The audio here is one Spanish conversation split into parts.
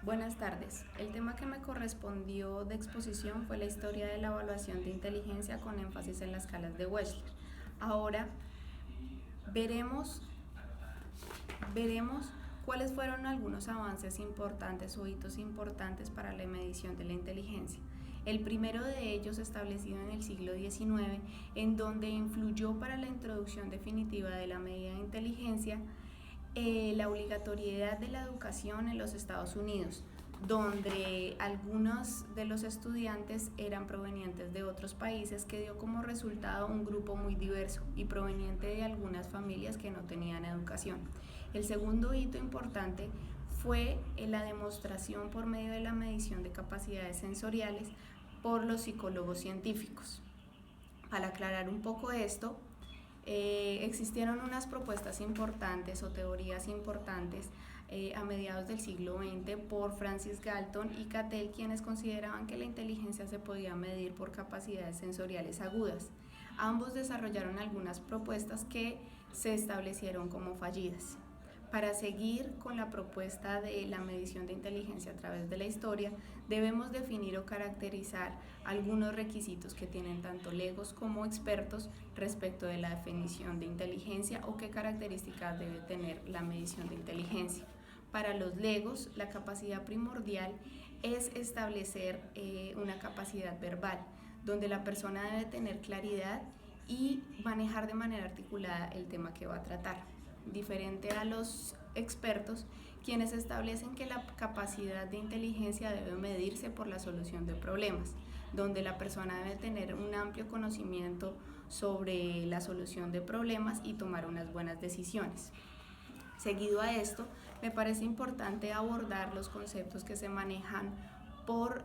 Buenas tardes. El tema que me correspondió de exposición fue la historia de la evaluación de inteligencia con énfasis en las escalas de Wechsler. Ahora veremos, veremos cuáles fueron algunos avances importantes o hitos importantes para la medición de la inteligencia. El primero de ellos establecido en el siglo XIX, en donde influyó para la introducción definitiva de la medida de inteligencia la obligatoriedad de la educación en los Estados Unidos, donde algunos de los estudiantes eran provenientes de otros países, que dio como resultado un grupo muy diverso y proveniente de algunas familias que no tenían educación. El segundo hito importante fue la demostración por medio de la medición de capacidades sensoriales por los psicólogos científicos. Para aclarar un poco esto, existieron unas propuestas importantes o teorías importantes a mediados del siglo XX por Francis Galton y Cattell, quienes consideraban que la inteligencia se podía medir por capacidades sensoriales agudas. Ambos desarrollaron algunas propuestas que se establecieron como fallidas. Para seguir con la propuesta de la medición de inteligencia a través de la historia, debemos definir o caracterizar algunos requisitos que tienen tanto legos como expertos respecto de la definición de inteligencia o qué características debe tener la medición de inteligencia. Para los legos, la capacidad primordial es establecer una capacidad verbal, donde la persona debe tener claridad y manejar de manera articulada el tema que va a tratar. Diferente a los expertos, quienes establecen que la capacidad de inteligencia debe medirse por la solución de problemas, donde la persona debe tener un amplio conocimiento sobre la solución de problemas y tomar unas buenas decisiones. Seguido a esto, me parece importante abordar los conceptos que se manejan por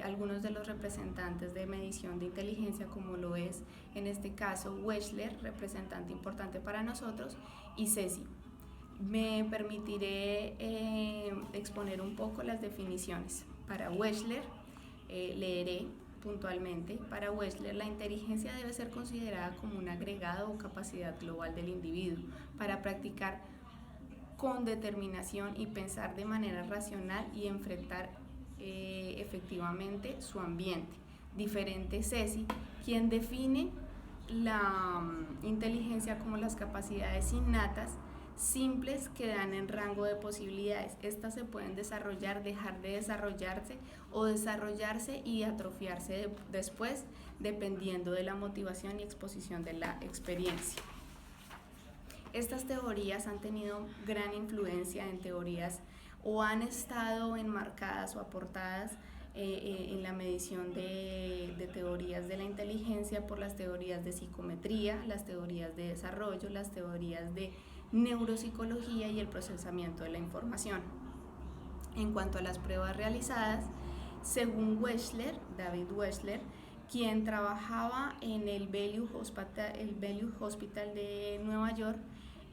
algunos de los representantes de medición de inteligencia, como lo es en este caso Wechsler, representante importante para nosotros, y Ceci. Me permitiré exponer un poco las definiciones. Para Wechsler, leeré puntualmente. Para Wechsler, la inteligencia debe ser considerada como un agregado o capacidad global del individuo para practicar con determinación y pensar de manera racional y enfrentar efectivamente su ambiente. Diferente Ceci, quien define la inteligencia como las capacidades innatas simples que dan en rango de posibilidades. Estas se pueden desarrollar, dejar de desarrollarse o desarrollarse y atrofiarse después, dependiendo de la motivación y exposición de la experiencia. Estas teorías han tenido gran influencia en teorías o han estado enmarcadas o aportadas en la medición de teorías de la inteligencia por las teorías de psicometría, las teorías de desarrollo, las teorías de neuropsicología y el procesamiento de la información. En cuanto a las pruebas realizadas, según Wechsler, David Wechsler, quien trabajaba en el Bellevue Hospital de Nueva York,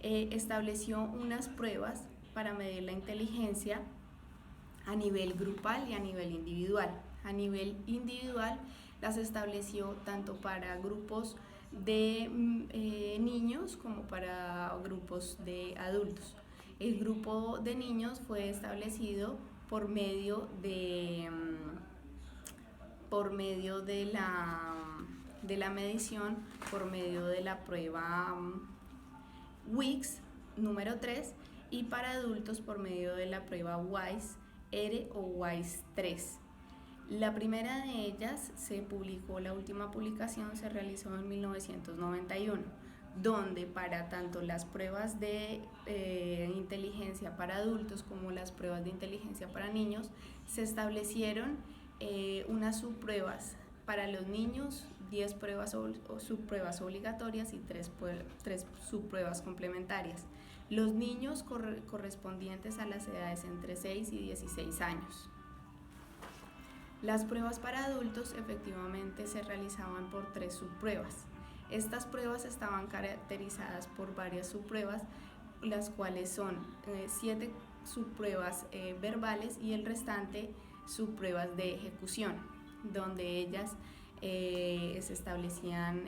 estableció unas pruebas para medir la inteligencia a nivel grupal y a nivel individual. A nivel individual las estableció tanto para grupos de niños como para grupos de adultos. El grupo de niños fue establecido por medio de la medición, por medio de la prueba WIX número 3 y para adultos por medio de la prueba WISE-R o WISE-3. La primera de ellas se publicó, la última publicación se realizó en 1991, donde para tanto las pruebas de inteligencia para adultos como las pruebas de inteligencia para niños se establecieron unas subpruebas. Para los niños, 10 pruebas o subpruebas obligatorias y 3 subpruebas complementarias. Los niños correspondientes a las edades entre 6 y 16 años. Las pruebas para adultos efectivamente se realizaban por 3 subpruebas. Estas pruebas estaban caracterizadas por varias subpruebas, las cuales son 7 subpruebas verbales y el restante subpruebas de ejecución, donde ellas se establecían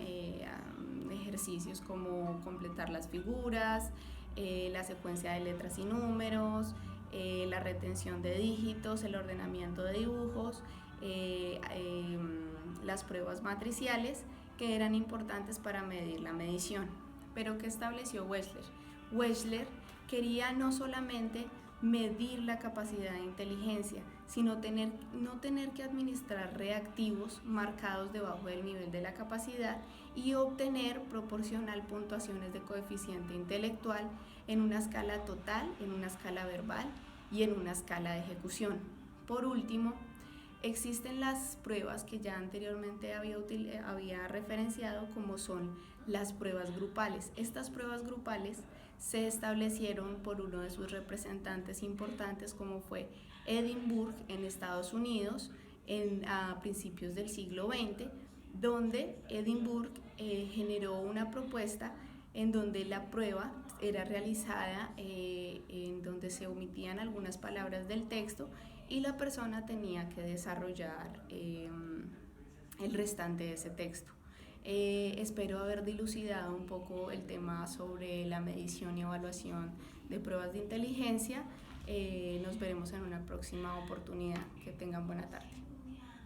ejercicios como completar las figuras, la secuencia de letras y números, la retención de dígitos, el ordenamiento de dibujos, las pruebas matriciales que eran importantes para medir la medición. Pero ¿qué estableció Wechsler? Wechsler quería no solamente medir la capacidad de inteligencia, sino no tener que administrar reactivos marcados debajo del nivel de la capacidad y obtener proporcional puntuaciones de coeficiente intelectual en una escala total, en una escala verbal y en una escala de ejecución. Por último, existen las pruebas que ya anteriormente había referenciado, como son las pruebas grupales. Estas pruebas grupales se establecieron por uno de sus representantes importantes, como fue Edinburgh en Estados Unidos a principios del siglo XX, donde Edinburgh generó una propuesta en donde la prueba era realizada en donde se omitían algunas palabras del texto y la persona tenía que desarrollar el restante de ese texto. Espero haber dilucidado un poco el tema sobre la medición y evaluación de pruebas de inteligencia. Nos veremos en una próxima oportunidad. Que tengan buena tarde.